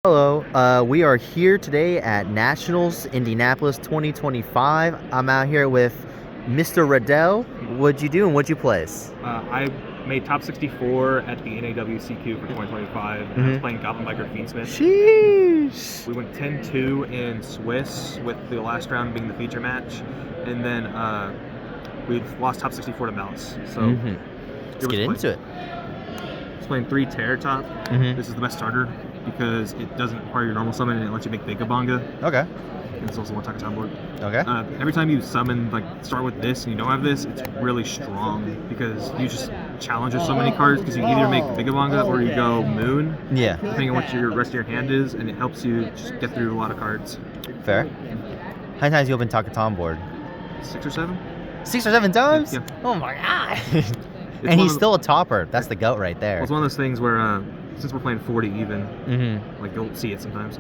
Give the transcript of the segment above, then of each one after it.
Hello, we are here today at Nationals Indianapolis 2025. I'm out here with Mr. Riddell. What'd you do and what'd you place? I made top 64 at the NAWCQ for 2025. And I was playing Goblin by Fiendith. Sheesh! We went 10-2 in Swiss, with the last round being the feature match, and then we lost top 64 to Mouse. So let's get into it. I was playing 3 Terror Top. This is the best starter because it doesn't require your normal summon and it lets you make Vagabonga. Okay. And it's also one Takatan board. Okay. Every time you summon, start with this and you don't have this, it's really strong because you just challenge with so many cards because you either make Vagabonga or you go Moon. Yeah. Depending on what your rest of your hand is, and it helps you just get through a lot of cards. Fair. How many times you open Takatan board? 6 or 7. 6 or 7 times? Yeah. Oh my god. And he's still a topper. That's the goat right there. Well, it's one of those things where, since we're playing 40 even, you'll see it sometimes.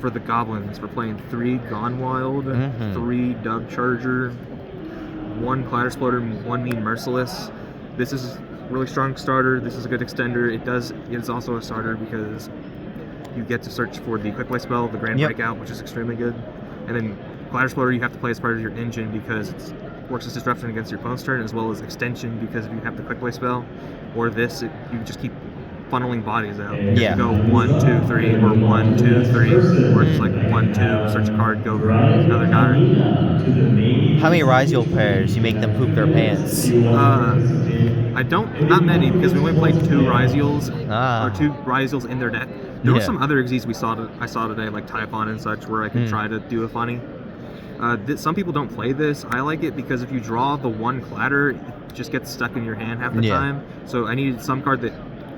For the Goblins, we're playing 3 Gone Wild, 3 Dub Charger, 1 Clatter Exploder, 1 Mean Merciless. This is a really strong starter. This is a good extender. It is also a starter because you get to search for the Quick Play spell, the Grand Breakout, which is extremely good. And then Clatter Exploder you have to play as part of your engine because it works as disruption against your opponent's turn, as well as extension because if you have the Quick Play spell, or this, you just keep funneling bodies out. Yeah. You go 1, 2, 3, or 1, 2, 3, or just 1, 2, search a card, go another card. How many Ryziel pairs you make them poop their pants? Not many, because we only played 2 Ryziels, or 2 Ryziels in their deck. There were some other Xyz I saw today, like Typhon and such, where I could try to do a funny. Some people don't play this. I like it because if you draw the 1 Clatter, it just gets stuck in your hand half the time. So I needed some card that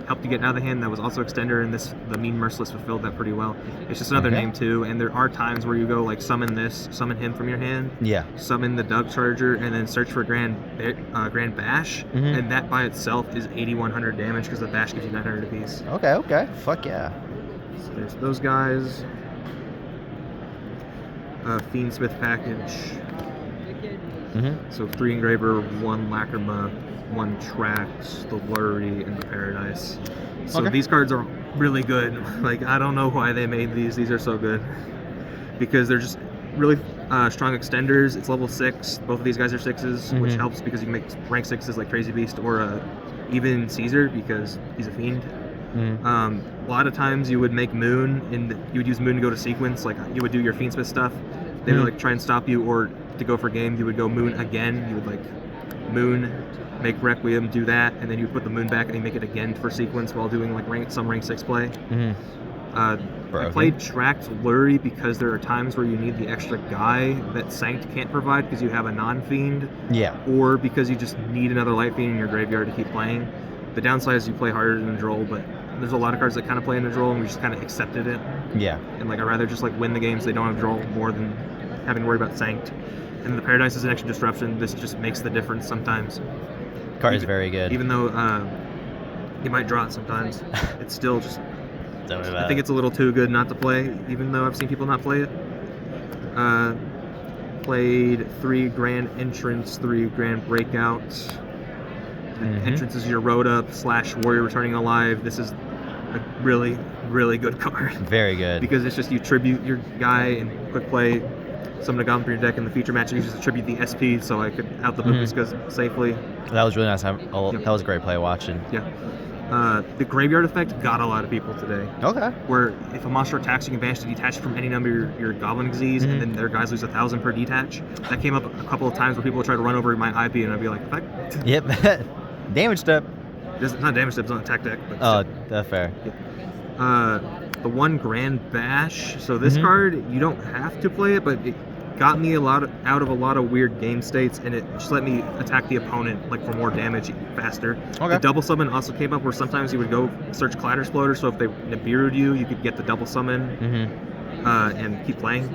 helped you get out of the hand that was also extender, and the Mean Merciless fulfilled that pretty well. It's just another name too, and there are times where you go summon this, summon him from your hand, summon the Dug Charger, and then search for Grand Bash, and that by itself is 8100 damage because the Bash gives you 900 apiece. Okay, fuck yeah. So there's those guys. Fiendsmith package. So 3 Engraver, 1 Lacrima, 1 Tract, the Lurry, and the Paradise. So these cards are really good. I don't know why they made these. These are so good. Because they're just really strong extenders. It's level 6. Both of these guys are 6s, which helps because you can make rank 6s like Crazy Beast or even Caesar because he's a Fiend. A lot of times you would make Moon, and you would use Moon to go to sequence. You would do your Fiendsmith stuff. They would try and stop you, or to go for game, you would go Moon again. You would Moon, make Requiem, do that, and then you put the Moon back and you make it again for sequence while doing some rank 6 play. I played Tracked Lurry because there are times where you need the extra guy that Sanct can't provide because you have a non-Fiend. Or because you just need another Light Fiend in your graveyard to keep playing. The downside is you play harder than a Droll, but there's a lot of cards that kind of play in a Droll, and we just kind of accepted it. And I'd rather just win the games they don't have Droll more than having to worry about Sanct. And the Paradise is an extra disruption. This just makes the difference sometimes. Card is very good. Even though you might draw it sometimes, it's still just. I think it's a little too good not to play, even though I've seen people not play it. Played 3 Grand Entrance, 3 Grand Breakout. Entrance is your Rhoda / Warrior Returning Alive. This is a really, really good card. Very good. Because it's just you tribute your guy and quick play, summon a Goblin from your deck in the feature match, and you just tribute the SP so I could out the Boopiskas safely. That was really nice. That was a great play watching. The Graveyard Effect got a lot of people today. Where if a monster attacks, you can banish to detach from any number of your Goblin Xyz, and then their guys lose 1,000 per detach. That came up a couple of times where people would try to run over my IP, and I'd be like, "Fuck." Damage step. It's not damage step, it's on attack deck. But that's fair. The 1 Grand Bash. So this card, you don't have to play it, but it got me out of a lot of weird game states, and it just let me attack the opponent for more damage faster. The double summon also came up where sometimes you would go search Clatter Exploder, so if they Nibiru'd you could get the double summon and keep playing.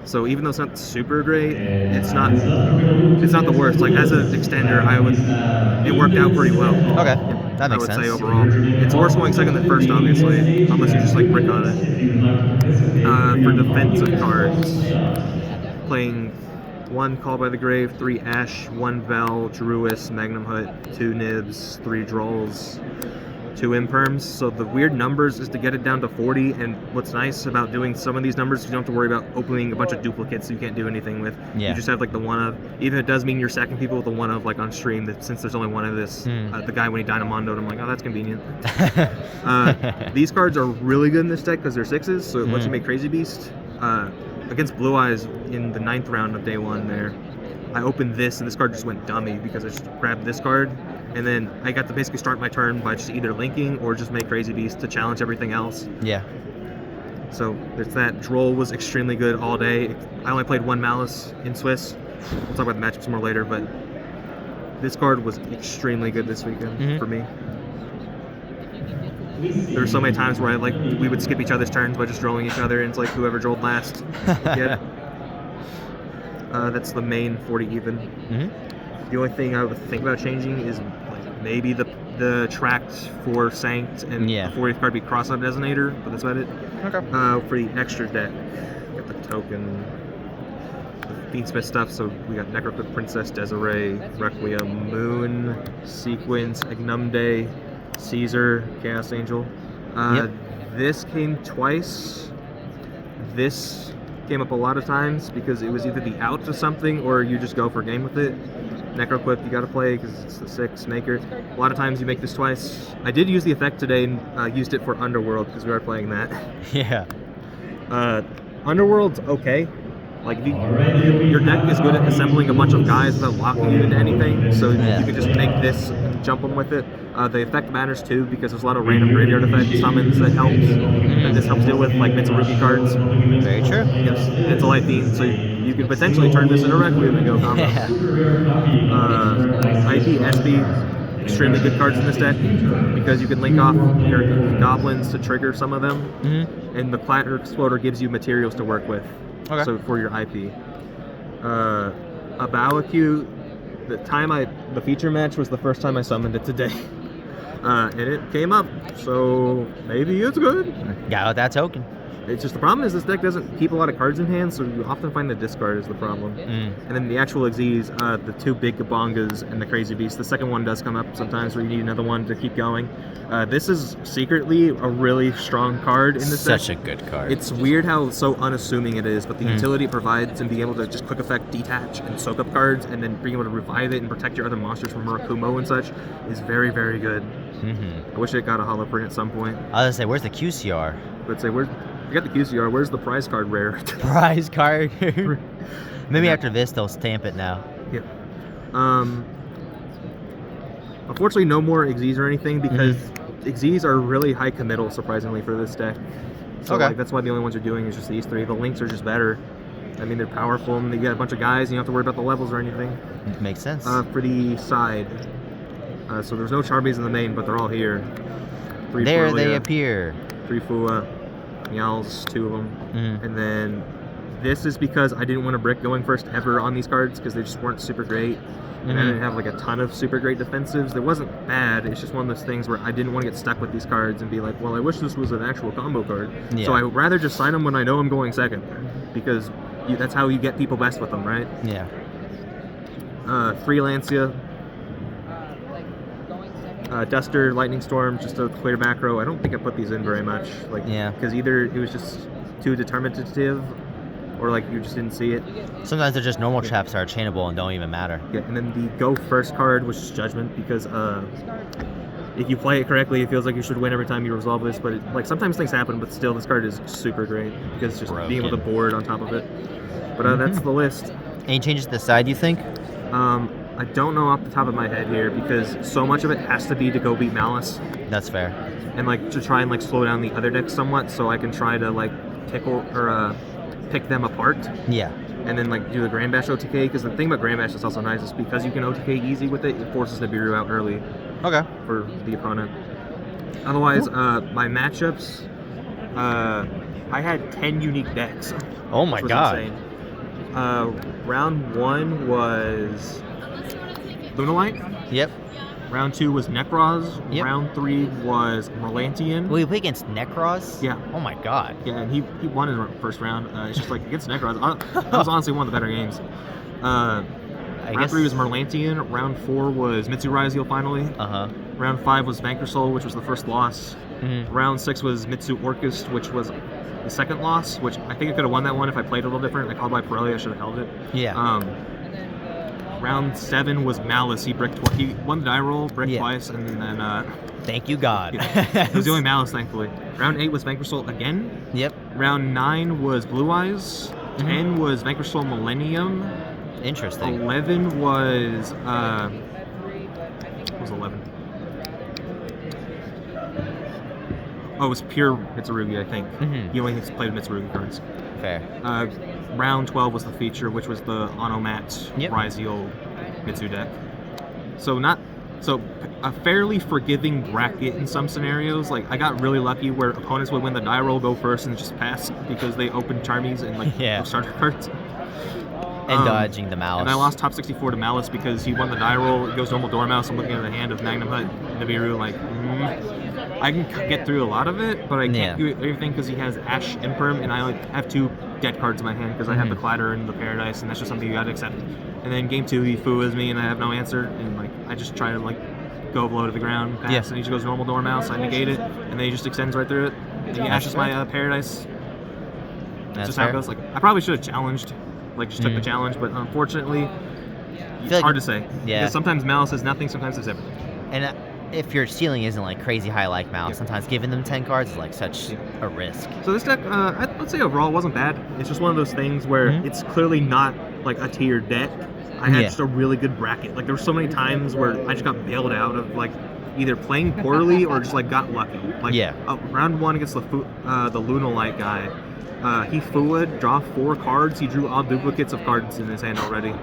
So even though it's not super great, it's not the worst. As an extender, it worked out pretty well. That makes sense. I would say overall, it's worse going second than first, obviously, unless you just brick on it. For defensive cards, playing 1 Call by the Grave, 3 Ash, 1 Vel, Druis, Magnum Hut, 2 Nibs, 3 Drolls. 2 imperms. So the weird numbers is to get it down to 40. And what's nice about doing some of these numbers, you don't have to worry about opening a bunch of duplicates you can't do anything with. Yeah. You just have like the one of, even if it does mean you're sacking people with the one of like on stream, that since there's only one of this, the guy when he Dynamondoed, I'm like, oh, that's convenient. These cards are really good in this deck because they're 6s, so it lets you make Crazy Beast. Against Blue Eyes in the 9th round of day 1 there, I opened this and this card just went dummy because I just grabbed this card, and then I got to basically start my turn by just either linking or just make Crazy Beast to challenge everything else. Yeah. So there's that. Droll was extremely good all day. I only played 1 Malice in Swiss. We'll talk about the matchups more later, but this card was extremely good this weekend for me. There were so many times where we would skip each other's turns by just drawing each other, and it's like whoever drolled last. That's the main 40 even. The only thing I would think about changing is like maybe the tracks for Sanct and the 40th card be cross-up designator, but that's about it. Okay. For the extra deck, got the token, the Fiendsmith stuff. So we got Necroquip Princess, Desiree, Requiem, Moon, Sequence, Ignumde, Caesar, Chaos Angel. This came twice. This came up a lot of times because it was either the out to something or you just go for a game with it. Necroquip you gotta play because it's the 6 maker. A lot of times you make this twice. I did use the effect today and used it for Underworld because we are playing that. Yeah. Underworld's okay. Like your deck is good at assembling a bunch of guys without locking you into anything, so you can just make this and jump them with it. The effect matters too because there's a lot of random graveyard effect summons that helps, and this helps deal with like Mitsurugi cards. Very true. Yes, it's a light beam, so you can potentially turn this into Requiem and go combo. IP, SB, extremely good cards in this deck because you can link off your goblins to trigger some of them, and the Clatter Exploder gives you materials to work with. Okay. So for your IP, NAWCQ, the feature match was the first time I summoned it today, and it came up. So maybe it's good. Got that token. It's just the problem is this deck doesn't keep a lot of cards in hand, so you often find the discard is the problem. And then the actual Xyz, the 2 big Gabongas and the Crazy Beast. The second one does come up sometimes where you need another one to keep going. This is secretly a really strong card in this deck. Such a good card. It's weird how so unassuming it is, but the utility it provides and being able to just quick effect detach and soak up cards and then being able to revive it and protect your other monsters from Murakumo and such is very, very good. I wish it got a holo print at some point. I was gonna say, where's the QCR? But say, I got the QCR. Where's the prize card rare? Prize card. Maybe after this they'll stamp it now. Yeah. Unfortunately, no more Xyz or anything because Xyz are really high committal, surprisingly, for this deck. So like, that's why the only ones you're doing is just these 3. The links are just better. I mean, they're powerful and they get a bunch of guys. And you don't have to worry about the levels or anything. Makes sense. For the side, so there's no Charbies in the main, but they're all here. 3 there Furlia, they appear. 3 Fua, Meowls, 2 of them, and then this is because I didn't want a brick going first ever on these cards because they just weren't super great, and I didn't have like a ton of super great defensives. It wasn't bad. It's just one of those things where I didn't want to get stuck with these cards and be like, well, I wish this was an actual combo card. So I would rather just sign them when I know I'm going second because that's how you get people best with them, right? Yeah. 3 Lancia. Duster, Lightning Storm, just a clear macro. I don't think I put these in very much, because either it was just too determinative, or like you just didn't see it. Sometimes they're just normal traps that are chainable and don't even matter. Yeah, and then the go first card was just Judgment because if you play it correctly, it feels like you should win every time you resolve this. But like sometimes things happen, but still this card is super great because it's just being able to board on top of it. But that's the list. Any changes to the side, you think? I don't know off the top of my head here because so much of it has to be to go beat Malice. That's fair. And like to try and like slow down the other decks somewhat so I can try to like tickle or pick them apart. Yeah. And then like do the Grand Bash OTK because the thing about Grand Bash is also nice is because you can OTK easy with it, it forces Nibiru out early. Okay. For the opponent. Otherwise, my matchups, I had 10 unique decks. Oh my god. Insane. Round 1 was Lunalite. Yep. Round 2 was Necroz. Yep. Round 3 was Merlantian. Will you play against Necroz? Yeah. Oh my god. Yeah, and he won in the first round. It's just like against Necroz. That was honestly one of the better games. Round 3 was Merlantian. Round 4 was Mitsurise finally. Round 5 was Vankersol, which was the first loss. Round 6 was Mitsu Orchist, which was the second loss, which I think I could have won that one if I played a little different. I called by Pirelli, I should have held it. Yeah. Round 7 was Malice. He won the die roll, bricked twice, and then thank you, God. It was the only Malice, thankfully. Round 8 was Vankersol again. Yep. Round 9 was Blue Eyes. 10 was Vankersol Millennium. Interesting. 11 was what was 11? Oh, it was pure Mitsurugi, I think. He only played Mitsurugi cards. Fair. Round 12 was the feature, which was the Onomat Ryziel Mitsu deck. So a fairly forgiving bracket in some scenarios. Like, I got really lucky where opponents would win the die roll, go first, and just pass because they opened Charmies and no starter cards. And dodging the Malice. And I lost top 64 to Malice because he won the die roll. It goes normal Dormouse. I'm looking at the hand of Magnum Hut, Nibiru, like, I can get through a lot of it, but I can't do everything because he has Ash Imperm, and I only have 2 dead cards in my hand because I have the Clatter and the Paradise, and that's just something you gotta accept. And then game 2, he Fuas me, and I have no answer, and like I just try to like go low to the ground, pass, and he just goes normal Dormouse. I negate it, and then he just extends right through it. And he ashes my Paradise. That's just how it goes. Like, I probably should have challenged, like just took the challenge, but unfortunately, it's hard to say. Yeah. Because sometimes Malice is nothing, sometimes it's everything. And if your ceiling isn't like crazy high like Malice, sometimes giving them 10 cards is like such a risk. So this deck, I'd say overall wasn't bad. It's just one of those things where it's clearly not like a tier deck. I had just a really good bracket. Like, there were so many times where I just got bailed out of like either playing poorly or just like got lucky. Like round 1 against the Lunalite guy, he Fua'd, draw 4 cards. He drew all duplicates of cards in his hand already.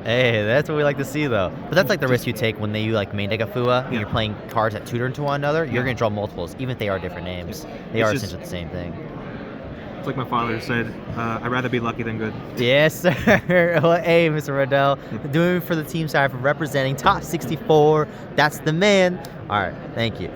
Hey, that's what we like to see, though. But that's like the risk you take when you like main deck a Fua and you're playing cards that tutor into one another. You're going to draw multiples, even if they are different names. They are essentially the same thing. It's like my father said, I'd rather be lucky than good. Yes, sir. Well, hey, Mr. Riddell, doing it for the team side for representing top 64. That's the man. All right, thank you.